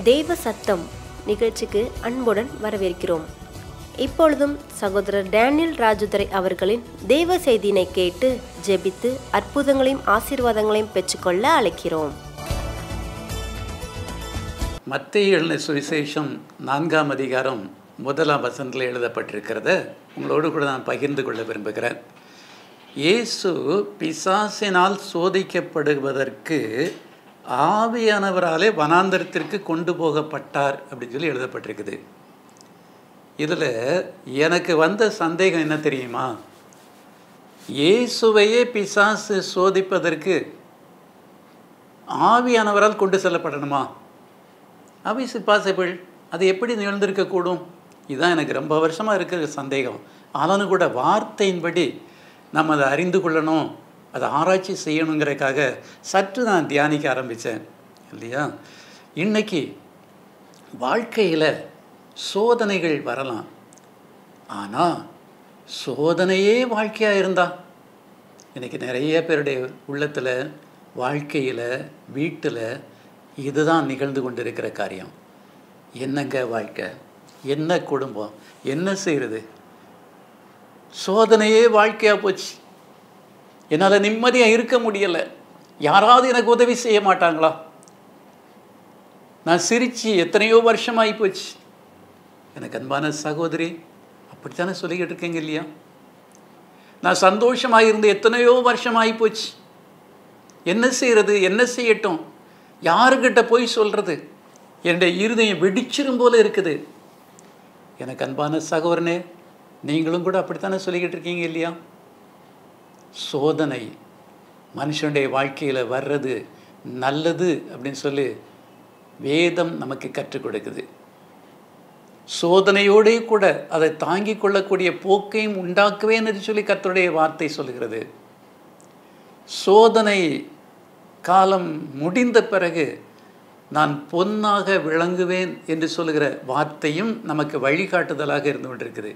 தெய்வ சத்தம் நிகழ்ச்சிக்கு அன்புடன் வரவேற்கிறோம். இப்பொழுதும் சகோதரர் டேனியல் ராஜதுரை அவர்களின் தெய்வ செய்தியினை கேட்டு ஜெபித்து அற்புதங்களையும் ஆசீர்வாதங்களையும் பெற்றுக்கொள்ள அழைக்கிறோம். மத்தேயு எழுதின சுவிசேஷம் 4ஆம் அதிகாரம் 1ஆம் வசனத்தில் எழுதப்பட்டிருக்கிறத உங்களோடு கூட நான் பகிர்ந்து கொள்ள விரும்புகிறேன். இயேசு பிசாசினால் சோதிக்கப்படுவதற்கு ஆவியானவராலே வனாந்தரத்திற்கு கொண்டு போகப்பட்டார் அப்படின்னு சொல்லி எழுதப்பட்டிருக்குது. இதில் எனக்கு வந்த சந்தேகம் என்ன தெரியுமா? இயேசுவையே பிசாசு சோதிப்பதற்கு ஆவியானவரால் கொண்டு செல்லப்படணுமா? அபிஸ் பாசிபிள். அது எப்படி நிகழ்ந்திருக்கக்கூடும்? இதுதான் எனக்கு ரொம்ப வருஷமாக இருக்கிற சந்தேகம். ஆனாலும் கூட வார்த்தையின்படி நம்ம அதை அறிந்து கொள்ளணும், அதை ஆராய்ச்சி செய்யணுங்கிறதுக்காக சற்று நான் தியானிக்க ஆரம்பித்தேன் இல்லையா. இன்றைக்கி வாழ்க்கையில் சோதனைகள் வரலாம். ஆனால் சோதனையே வாழ்க்கையாக இருந்தால் இன்றைக்கி நிறைய பேருடைய உள்ளத்தில், வாழ்க்கையில், வீட்டில் இதுதான் நிகழ்ந்து கொண்டிருக்கிற காரியம். என்னங்க வாழ்க்கை, என்ன குடும்பம், என்ன செய்கிறது? சோதனையே வாழ்க்கையாக போச்சு. என்னால் நிம்மதியாக இருக்க முடியலை. யாராவது எனக்கு உதவி செய்ய மாட்டாங்களா? நான் சிரித்து எத்தனையோ வருஷமாகி போச்சு. எனக்கு அன்பான சகோதரி, அப்படித்தானே சொல்லிக்கிட்டு இருக்கீங்க இல்லையா? நான் சந்தோஷமாக இருந்து எத்தனையோ வருஷமாகி போச்சு. என்ன செய்கிறது, என்ன செய்யட்டும், யாருக்கிட்ட போய் சொல்கிறது? என்னுடைய இருதயம் வெடிச்சிரும் போல இருக்குது. எனக்கு அன்பான சகோதரனே, நீங்களும் கூட அப்படித்தானே சொல்லிக்கிட்டு இருக்கீங்க இல்லையா? சோதனை மனுஷனுடைய வாழ்க்கையில் வர்றது நல்லது அப்படின்னு சொல்லி வேதம் நமக்கு கற்றுக் கொடுக்குது. சோதனையோடே கூட அதை தாங்கி கொள்ளக்கூடிய போக்கையும் உண்டாக்குவேன்னு சொல்லி கர்த்தருடைய வார்த்தை சொல்லுகிறது. சோதனை காலம் முடிந்த பிறகு நான் பொன்னாக விளங்குவேன் என்று சொல்லுகிற வார்த்தையும் நமக்கு வழிகாட்டுதலாக இருந்து கொண்டிருக்குது.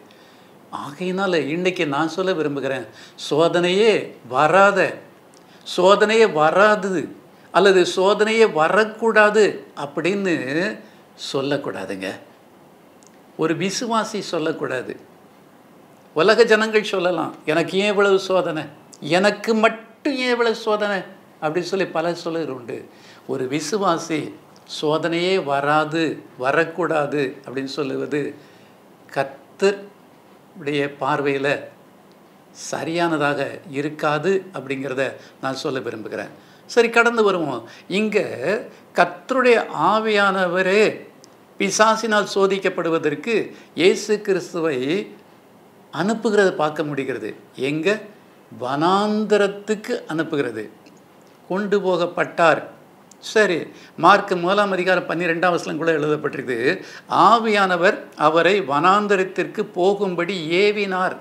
ஆகையினால் இன்றைக்கி நான் சொல்ல விரும்புகிறேன், சோதனையே வராது அல்லது சோதனையே வரக்கூடாது அப்படின்னு சொல்லக்கூடாதுங்க. ஒரு விசுவாசி சொல்லக்கூடாது. உலக ஜனங்கள் சொல்லலாம், எனக்கு ஏன் இவ்வளவு சோதனை, எனக்கு மட்டும் ஏன் இவ்வளவு சோதனை அப்படின்னு சொல்லி பல சொல்லுகிற உண்டு. ஒரு விசுவாசி சோதனையே வராது, வரக்கூடாது அப்படின்னு சொல்லுவது கர்த்தருடைய பார்வையில் சரியானதாக இருக்காது அப்படிங்கிறத நான் சொல்ல விரும்புகிறேன். சரி, கடந்து வருவோம். இங்கே கர்த்தருடைய ஆவியானவரே பிசாசினால் சோதிக்கப்படுவதற்கு இயேசு கிறிஸ்துவை அனுப்புகிறத பார்க்க முடிகிறது. எங்கே? வனாந்தரத்துக்கு அனுப்புகிறது. கொண்டு போகப்பட்டார். சரி, மார்க் 1ஆம் அதிகாரம் 12ஆம் வசனம் கூட எழுதப்பட்டிருக்கு. ஆவியானவர் அவரை வனாந்தரத்திற்கு போகும்படி ஏவினார்.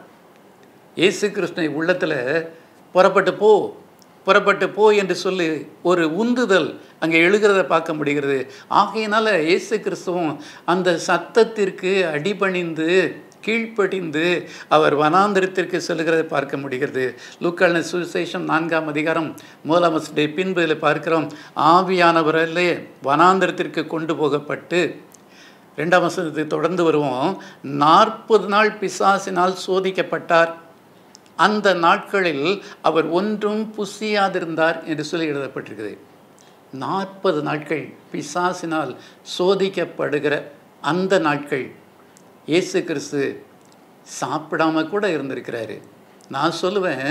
இயேசு கிறிஸ்துவை உள்ளத்தில் புறப்பட்டு போ என்று சொல்லி ஒரு உந்துதல் அங்கே எழுகிறத பார்க்க முடிகிறது. ஆகையினால இயேசு கிறிஸ்துவும் அந்த சத்தத்திற்கு அடிபணிந்து கீழ்ப்படிந்து அவர் வனாந்தரத்திற்கு செல்கிறதை பார்க்க முடிகிறது. லூக்கா எழுதின சுவிசேஷம் 4ஆம் அதிகாரம் 1ஆம் வசனத்தை பின்பு இதில் பார்க்கிறோம். ஆவியானவராலே வனாந்தரத்திற்கு கொண்டு போகப்பட்டு 2ஆம் வசனத்தை தொடர்ந்து வருவோம். 40 நாள் பிசாசினால் சோதிக்கப்பட்டார். அந்த நாட்களில் அவர் ஒன்றும் புசியாதிருந்தார் என்று சொல்லி எழுதப்பட்டிருக்குது. 40 நாட்கள் பிசாசினால் சோதிக்கப்படுகிற அந்த நாட்கள் இயேசு கிறிஸ்து சாப்பிடாம கூட இருந்திருக்கிறாரு. நான் சொல்லுவேன்,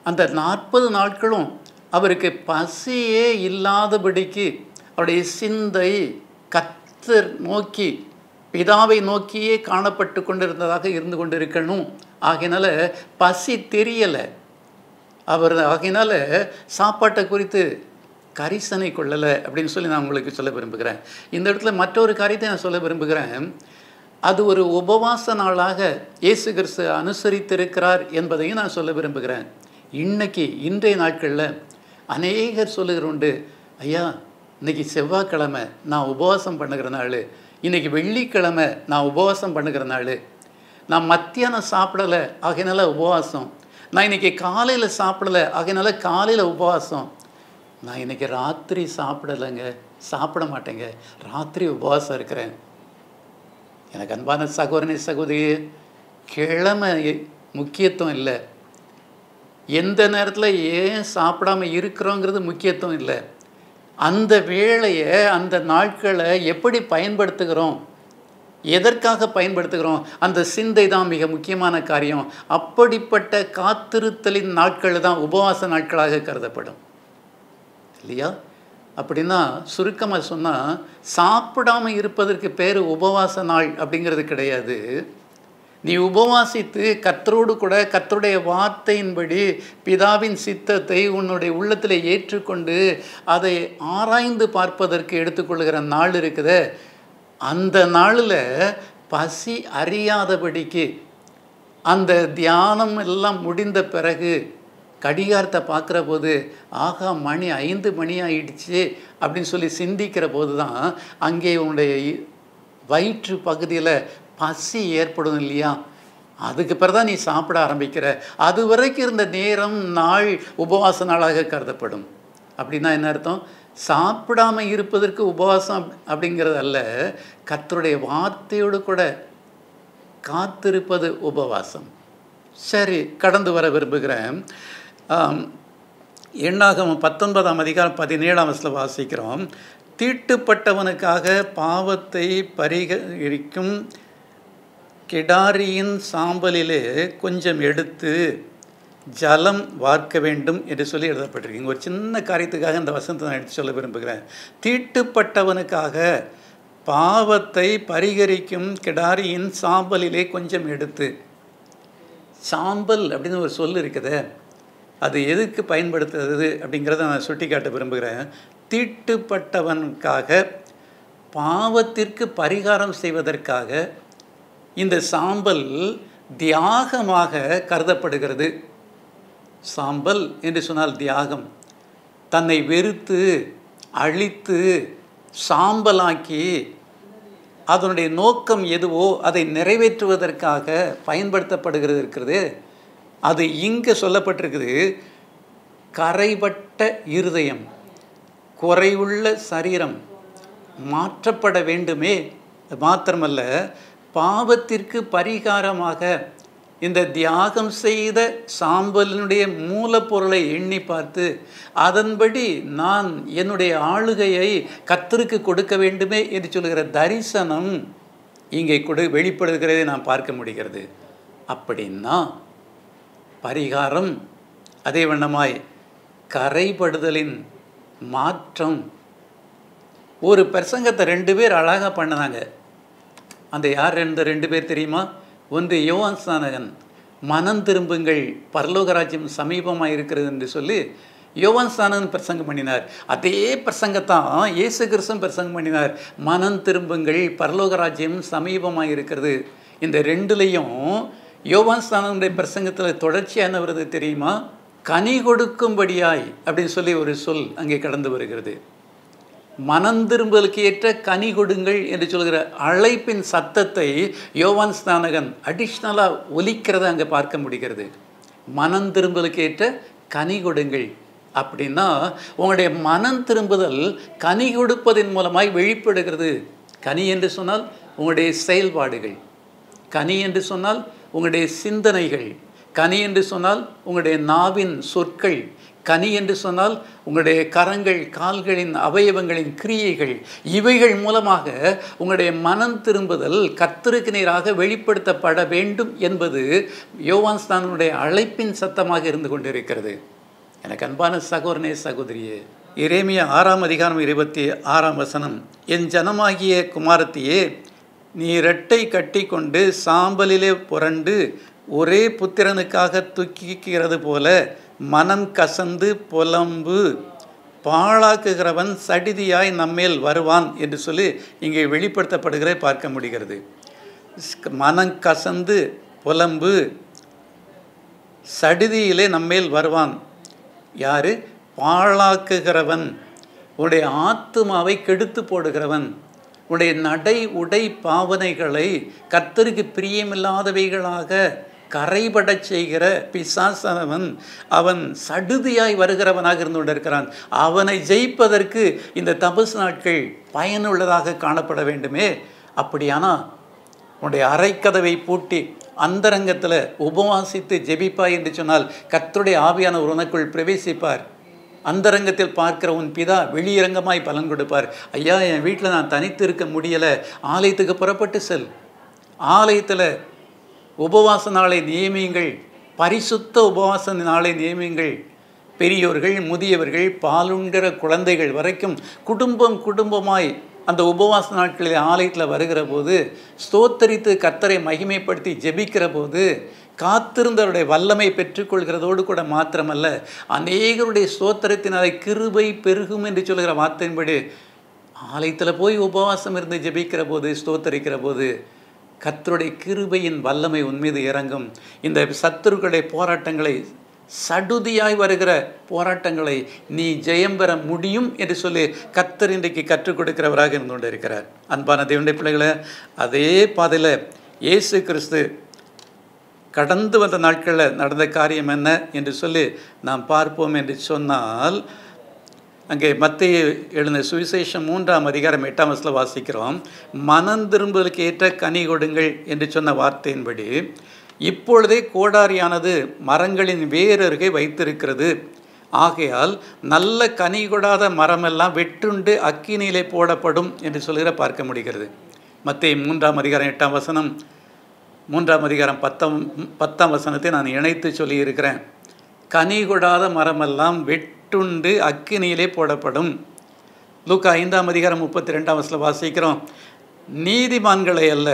அந்த 40 நாட்களும் அவருக்கு பசியே இல்லாதபடிக்கு அவருடைய சிந்தை கர்த்தர் நோக்கி, பிதாவை நோக்கியே காணப்பட்டு கொண்டிருந்ததாக இருந்து கொண்டிருக்கணும். ஆகையினால பசி தெரியலை அவர். ஆகையினால சாப்பாட்டை குறித்து கரிசனை கொள்ளலை அப்படின்னு சொல்லி நான் உங்களுக்கு சொல்ல விரும்புகிறேன். இந்த இடத்துல மற்றொரு காரியத்தை நான் சொல்ல விரும்புகிறேன். அது ஒரு உபவாச நாளாக இயேசு கிறிஸ்து அனுசரித்திருக்கிறார் என்பதையும் நான் சொல்ல விரும்புகிறேன். இன்றைய நாட்களில் அநேகர் சொல்லுகிற உண்டு, ஐயா இன்றைக்கி செவ்வாய்க்கிழமை நான் உபவாசம் பண்ணுகிற நாள், இன்றைக்கி வெள்ளிக்கிழமை நான் உபவாசம் பண்ணுகிற நாள், நான் மத்தியானம் சாப்பிடலை ஆகையினால உபவாசம், நான் இன்றைக்கி காலையில் சாப்பிடலை ஆகையினால காலையில் உபவாசம், நான் இன்றைக்கி ராத்திரி சாப்பிடலைங்க சாப்பிட மாட்டேங்க, ராத்திரி உபவாசம் இருக்கிறேன். எனக்கு அன்பான சகோதரனே சகோதரி, கிழமை முக்கியத்துவம் இல்லை, எந்த நேரத்தில் ஏன் சாப்பிடாம இருக்கிறோங்கிறது முக்கியத்துவம் இல்லை. அந்த வேளையை, அந்த நாட்களை எப்படி பயன்படுத்துகிறோம், எதற்காக பயன்படுத்துகிறோம், அந்த சிந்தை தான் மிக முக்கியமான காரியம். அப்படிப்பட்ட காத்திருத்தலின் நாட்கள் தான் உபவாச நாட்களாக கருதப்படும் இல்லையா? அப்படின்னா சுருக்கமாக சொன்னால், சாப்பிடாமல் இருப்பதற்கு பேர் உபவாச நாள் அப்படிங்கிறது கிடையாது. நீ உபவாசித்து கர்த்தரோடு கூட கர்த்தருடைய வார்த்தையின்படி பிதாவின் சித்தத்தை உன்னுடைய உள்ளத்தில் ஏற்றுக்கொண்டு அதை ஆராய்ந்து பார்ப்பதற்கு எடுத்துக்கொள்கிற நாள் இருக்குது. அந்த நாளில் பசி அறியாதபடிக்கு, அந்த தியானம் எல்லாம் முடிந்த பிறகு கடிகாரத்தை பார்க்குற போது, ஆகா மணி 5 மணி ஆயிடுச்சு அப்படின்னு சொல்லி சிந்திக்கிற போது தான் அங்கே உன்னுடைய வயிற்று பகுதியில் பசி ஏற்படும் இல்லையா? அதுக்கு பிறகு தான் நீ சாப்பிட ஆரம்பிக்கிற. அது வரைக்கும் இருந்த நேரம் நாள் உபவாச நாளாக கருதப்படும். அப்படின்னா என்ன அர்த்தம்? சாப்பிடாமல் இருப்பதற்கு உபவாசம் அப்படிங்கிறது அல்ல, கர்த்தருடைய வார்த்தையோடு கூட காத்திருப்பது உபவாசம். சரி, கடந்து வர விரும்புகிறேன். எண்ணாகமம் 19ஆம் அதிகாரம் 17ஆம் வசனத்தில் வாசிக்கிறோம். தீட்டுப்பட்டவனுக்காக பாவத்தை பரிகரிக்கும் கிடாரியின் சாம்பலிலே கொஞ்சம் எடுத்து ஜலம் வார்க்க வேண்டும் என்று சொல்லி எழுதப்பட்டிருக்கு. ஒரு சின்ன காரியத்துக்காக இந்த வசனத்தை நான் எடுத்து சொல்ல விரும்புகிறேன். தீட்டுப்பட்டவனுக்காக பாவத்தை பரிகரிக்கும் கிடாரியின் சாம்பலிலே கொஞ்சம் எடுத்து. சாம்பல் அப்படின்னு ஒரு சொல் இருக்குது, அது எதுக்கு பயன்படுத்துறது அப்படிங்கிறத நான் சுட்டி காட்ட விரும்புகிறேன். தீட்டுப்பட்டவனுக்காக பாவத்திற்கு பரிகாரம் செய்வதற்காக இந்த சாம்பல் தியாகமாக கருதப்படுகிறது. சாம்பல் என்று சொன்னால் தியாகம். தன்னை வெறுத்து அழித்து சாம்பலாக்கி அதனுடைய நோக்கம் எதுவோ அதை நிறைவேற்றுவதற்காக பயன்படுத்தப்படுகிறது இருக்கிறது. அது இங்கே சொல்லப்பட்டிருக்குது. கரைபட்ட இருதயம், குறைவுள்ள சரீரம் மாற்றப்பட வேண்டுமே. மாத்திரமல்ல, பாவத்திற்கு பரிகாரமாக இந்த தியாகம் செய்த சாம்பலினுடைய மூலப்பொருளை எண்ணி பார்த்து அதன்படி நான் என்னுடைய ஆளுகையை கர்த்தருக்கு கொடுக்க வேண்டுமே என்று சொல்லுகிற தரிசனம் இங்கே வெளிப்படுகிறதை நாம் பார்க்க முடிகிறது. அப்படின்னா பரிகாரம் அதே வண்ணமாய் கரைபடுதலின் மாற்றம். ஒரு பிரசங்கத்தை 2 பேர் அழகாக பண்ணினாங்க. அந்த யார் இந்த 2 பேர் தெரியுமா? ஒன்று யோவான் ஸ்நானகன், மனம் திரும்புங்கள் பரலோகராஜ்யம் சமீபமாக இருக்கிறது என்று சொல்லி யோவான் ஸ்நானகன் பிரசங்கம் பண்ணினார். அதே பிரசங்கத்தான் இயேசு கிறிஸ்து பிரசங்கம் பண்ணினார். மனம் திரும்புங்கள் பரலோகராஜ்யம் சமீபமாக இருக்கிறது. இந்த 2லையும் யோவான் ஸ்நானகனுடைய பிரசங்கத்தில் தொடர்ச்சியான வருது தெரியுமா? கனி கொடுக்கும்படியாய் அப்படின்னு சொல்லி ஒரு சொல் அங்கே கடந்து வருகிறது. மனம் திரும்பலுக்கு ஏற்ற கனி கொடுங்கள் என்று சொல்கிற அழைப்பின் சத்தத்தை யோவான் ஸ்நானகன் அடிஷ்னலாக ஒலிக்கிறத அங்கே பார்க்க முடிகிறது. மனம் திரும்பலுக்கு ஏற்ற கனி கொடுங்கள் அப்படின்னா உங்களுடைய மனம் திரும்புதல் கனி கொடுப்பதன் மூலமாய் வெளிப்படுகிறது. கனி என்று சொன்னால் உங்களுடைய செயல்பாடுகள், கனி என்று சொன்னால் உங்களுடைய சிந்தனைகள், கனி என்று சொன்னால் உங்களுடைய நாவின் சொற்கள், கனி என்று சொன்னால் உங்களுடைய கரங்கள் கால்களின் அவயவங்களின் கிரியைகள். இவைகள் மூலமாக உங்களுடைய மனம் திரும்புதல் கர்த்தருக்கு நேராக வெளிப்படுத்தப்பட வேண்டும் என்பது யோவான் ஸ்நானனுடைய அழைப்பின் சத்தமாக இருந்து கொண்டிருக்கிறது. எனக்கு அன்பான சகோதரனே சகோதரியே, எரேமியா 6ஆம் அதிகாரம் 26ஆம் வசனம், என் ஜனமாகிய குமாரத்தியே, நீ இரட்டை கட்டி கொண்டு சாம்பலிலே புரண்டு ஒரே புத்திரனுக்காக துக்கிக்கிறது போல மனம் கசந்து புலம்பு பாழாக்குகிறவன் சடிதியாய் நம்மேல் வருவான் என்று சொல்லி இங்கே வெளிப்படுத்தப்படுகிறதை பார்க்க முடிகிறது. மனம் கசந்து புலம்பு சடிதியிலே நம்மேல் வருவான். யார்? பாழாக்குகிறவன், உன்னுடைய ஆத்துமாவை கெடுத்து போடுகிறவன், உன்னுடைய நடை உடை பாவனைகளை கர்த்தருக்கு பிரியமில்லாதவைகளாக கரைபடச் செய்கிற பிசாசானவன் அவன் சடுதியாய் வருகிறவனாக இருந்து கொண்டிருக்கிறான். அவனை ஜெயிப்பதற்கு இந்த தபசு நாட்கள் பயனுள்ளதாக காணப்பட வேண்டுமே. அப்படியானா உன்னுடைய அறைக்கதவை பூட்டி அந்தரங்கத்தில் உபவாசித்து ஜெபிப்பாய் என்று சொன்னால் கர்த்தருடைய ஆவியானவர் உனக்குள் பிரவேசிப்பார். அந்தரங்கத்தில் பார்க்கிற உன் பிதா வெளியரங்கமாய் பலன் கொடுப்பார். ஐயா, என் வீட்டில் நான் தனித்து இருக்க முடியலை, ஆலயத்துக்கு புறப்பட்டு செல். ஆலயத்தில் உபவாச நாளை நியமியுங்கள், பரிசுத்த உபவாச நாளை நியமியுங்கள். பெரியோர்கள், முதியவர்கள், பாலுண்கிற குழந்தைகள் வரைக்கும் குடும்பமாய் அந்த உபவாச நாட்களில் ஆலயத்தில் வருகிற போது ஸ்தோத்தரித்து கர்த்தரை மகிமைப்படுத்தி ஜெபிக்கிற போது காத்திருந்தவருடைய வல்லமை பெற்றுக்கொள்கிறதோடு கூட மாத்திரமல்ல, அநேகருடைய ஸ்தோத்திரத்தினாலே கிருபை பெருகும் என்று சொல்கிற வார்த்தையின்படி ஆலயத்தில் போய் உபவாசம் இருந்து ஜெபிக்கிற போது, ஸ்தோத்தரிக்கிற போது கர்த்தருடைய கிருபையின் வல்லமை உன்மீது இறங்கும். இந்த சத்துருக்களுடைய போராட்டங்களை, சடுதியாய் வருகிற போராட்டங்களை நீ ஜெயம் பெற முடியும் என்று சொல்லி கர்த்தர் இன்றைக்கு கற்றுக் கொடுக்கிறவராக இருந்து கொண்டு இருக்கிறார். அன்பான தேவனுடைய பிள்ளைகளை, அதே பாதையில் இயேசு கிறிஸ்து கடந்து வந்த நாட்களில் நடந்த காரியம் என்ன என்று சொல்லி நாம் பார்ப்போம் என்று சொன்னால், அங்கே மத்தேயு எழுதின சுவிசேஷம் 3ஆம் அதிகாரம் 8ஆம் வசனத்தில் வாசிக்கிறோம். மனம் திரும்புதலுக்கு ஏற்ற கனி கொடுங்கள் என்று சொன்ன வார்த்தையின்படி இப்பொழுதே கோடாரியானது மரங்களின் வேரருகே வைத்திருக்கிறது. ஆகையால் நல்ல கனி கொடாத மரமெல்லாம் வெட்டுண்டு அக்கினியிலே போடப்படும் என்று சொல்கிற பார்க்க முடிகிறது. மத்தேயு 3ஆம் அதிகாரம் 8ஆம் வசனம், 3ஆம் அதிகாரம் 10ஆம் வசனத்தை நான் இணைத்து சொல்லியிருக்கிறேன். கனி கொடாத மரமெல்லாம் வெட்டுண்டு அக்கினியிலே போடப்படும். லூக்கா 5ஆம் அதிகாரம் 32ஆம் வசனத்தில் வாசிக்கிறோம். நீதிமான்களை அல்ல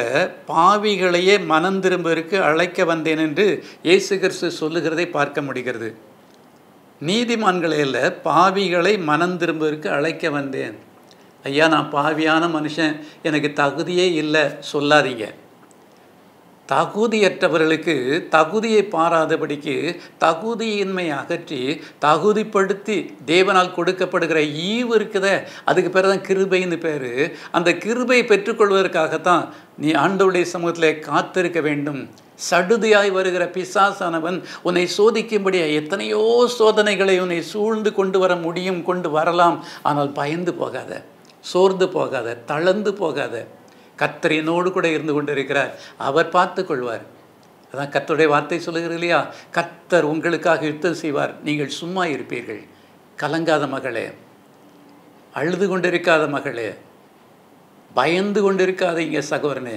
பாவிகளையே மனம் திரும்புவதற்கு அழைக்க வந்தேன் என்று இயேசு கிறிஸ்து சொல்லுகிறதை பார்க்க முடிகிறது. நீதிமான்களை அல்ல பாவிகளை மனம் திரும்புவதற்கு அழைக்க வந்தேன். ஐயா, நான் பாவியான மனுஷன், எனக்கு தகுதியே இல்லை சொல்லாதீங்க. தகுதியற்றவர்களுக்கு தகுதியை பாராதபடிக்கு தகுதியின்மை அகற்றி தகுதிப்படுத்தி தேவனால் கொடுக்கப்படுகிற ஈவு இருக்குதே, அதுக்கு பேர் தான் கிருபைன்னு பேர். அந்த கிருபை பெற்றுக்கொள்வதற்காகத்தான் நீ ஆண்டவருடைய சமூகத்தில் காத்திருக்க வேண்டும். சடுதியாய் வருகிற பிசாசானவன் உன்னை சோதிக்கும்படியா எத்தனையோ சோதனைகளை உன்னை சூழ்ந்து கொண்டு வர முடியும், கொண்டு வரலாம். ஆனால் பயந்து போகாத, சோர்ந்து போகாத, தளர்ந்து போகாத. கர்த்தர் என்னோடு கூட இருந்து கொண்டு இருக்கிறார், அவர் பார்த்து கொள்வார். அதான் கர்த்தருடைய வார்த்தை சொல்லுகிறது இல்லையா, கர்த்தர் உங்களுக்காக யுத்தம் செய்வார், நீங்கள் சும்மா இருப்பீர்கள். கலங்காத மகளே, அழுது கொண்டிருக்காத மகளே, பயந்து கொண்டிருக்காதீங்க சகோதரனே,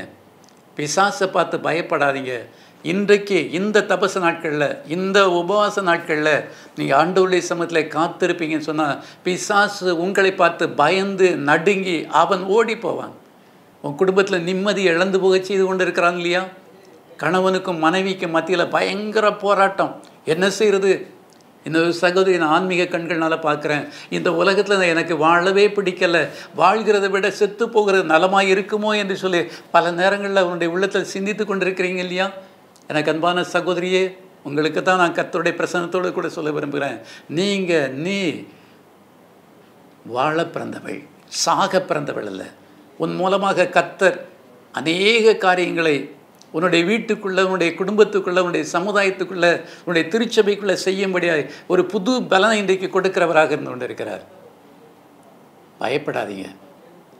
பிசாசை பார்த்து பயப்படாதீங்க. இன்றைக்கு இந்த தபசு நாட்களில், இந்த உபவாச நாட்களில் நீங்கள் ஆண்டவருடைய சமூகத்தில் காத்திருப்பீங்கன்னு சொன்னால் பிசாசு உங்களை பார்த்து பயந்து நடுங்கி அவன் ஓடி போவான். உன் குடும்பத்தில் நிம்மதி இழந்து போக செய்து கொண்டு இருக்கிறான் இல்லையா? கணவனுக்கும் மனைவிக்கும் மத்தியில் பயங்கர போராட்டம். என்ன செய்கிறது? இன்னொரு சகோதரி நான் ஆன்மீக கண்கள்னால பார்க்குறேன், இந்த உலகத்தில் எனக்கு வாழவே பிடிக்கலை, வாழ்கிறத விட செத்து போகிறது நலமாக இருக்குமோ என்று சொல்லி பல நேரங்களில் அவனுடைய உள்ளத்தில் சிந்தித்து கொண்டிருக்கிறீங்க இல்லையா? எனக்கு அன்பான சகோதரியே, உங்களுக்கு தான் நான் கர்த்தருடைய பிரசன்னத்தோடு கூட சொல்ல விரும்புகிறேன். நீ வாழ பிறந்தவள், சாக பிறந்தவள் அல்ல. உன் மூலமாக கர்த்தர் அநேக காரியங்களை உன்னுடைய வீட்டுக்குள்ளே, உன்னுடைய குடும்பத்துக்குள்ளே, உன்னுடைய சமுதாயத்துக்குள்ளே, உன்னுடைய திருச்சபைக்குள்ளே செய்யும்படியாய் ஒரு புது பலனை இன்றைக்கு கொடுக்கிறவராக இருந்து கொண்டு இருக்கிறார். பயப்படாதீங்க,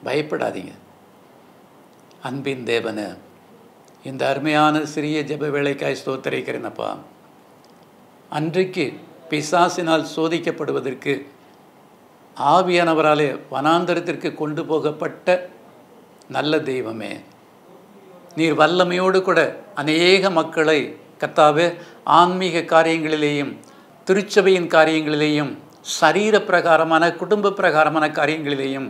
பயப்படாதீங்க. அன்பின் தேவனே, இந்த அருமையான சிறிய ஜெப வேளைக்காய் ஸ்தோத்திரிக்கிறேனப்பா. அன்றைக்கு பிசாசினால் சோதிக்கப்படுவதற்கு ஆவியானவராலே வனாந்தரத்திற்கு கொண்டு போகப்பட்ட நல்ல தெய்வமே, நீர் வல்லமையோடு கூட அநேக மக்களை கர்த்தாவே ஆன்மீக காரியங்களிலேயும் திருச்சபையின் காரியங்களிலேயும் சரீர பிரகாரமான குடும்ப பிரகாரமான காரியங்களிலேயும்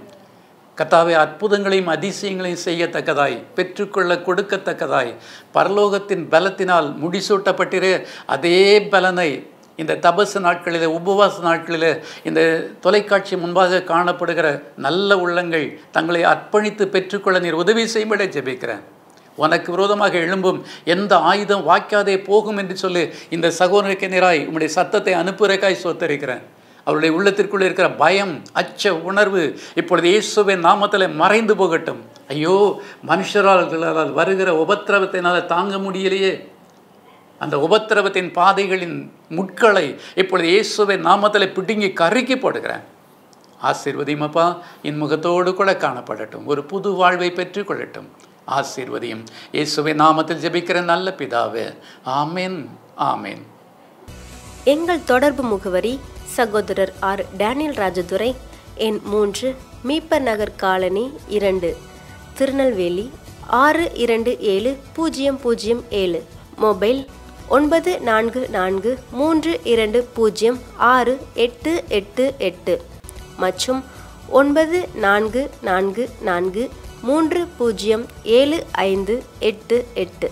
கர்த்தாவே அற்புதங்களையும் அதிசயங்களையும் செய்யத்தக்கதாய், பெற்றுக்கொள்ள கொடுக்கத்தக்கதாய் பரலோகத்தின் பலத்தினால் முடிசூட்டப்பட்டிரு அதே பலனை இந்த தபசு நாட்களில், உபவாச நாட்களில், இந்த தொலைக்காட்சி முன்பாக காணப்படுகிற நல்ல உள்ளங்கள் தங்களை அர்ப்பணித்து பெற்றுக்கொள்ள நீர் உதவி செய்யும்படி ஜெபிக்கிறேன். உனக்கு விரோதமாக எழும்பும் எந்த ஆயுதம் வாய்க்காதே போகும் என்று சொல்லி இந்த சகோதரனுக்கு நேராய் உம்முடைய சத்தத்தை அனுப்புவதற்காய் ஸ்தோத்திரிக்கிறேன். அவருடைய உள்ளத்திற்குள்ளே இருக்கிற பயம், அச்ச உணர்வு இப்பொழுது இயேசுவின் நாமத்தில் மறைந்து போகட்டும். ஐயோ, மனுஷரால் வருகிற உபத்திரவத்தினால் தாங்க முடியலையே, அந்த உபத்திரவத்தின் பாதைகளின் முட்களை இப்பொழுது இயேசுவின் நாமத்தில் பிடுங்கி கருக்கி போடுகிறேன். ஆசீர்வதியுமப்பா, என் முகத்தோடு கூட காணப்படட்டும், ஒரு புது வாழ்வை பெற்றுக்கொள்ளட்டும். ஆசீர்வதியும். இயேசுவின் நாமத்தில் ஜெபிக்கிற நல்ல பிதாவே, ஆமென், ஆமென். எங்கள் தொடர்பு முகவரி சகோதரர் ஆர். டேனியல் ராஜதுரை, எண் 3, மீப்பர் நகர் காலனி 2, திருநெல்வேலி 627007. மொபைல் 9443206888 மற்றும் 9444307588.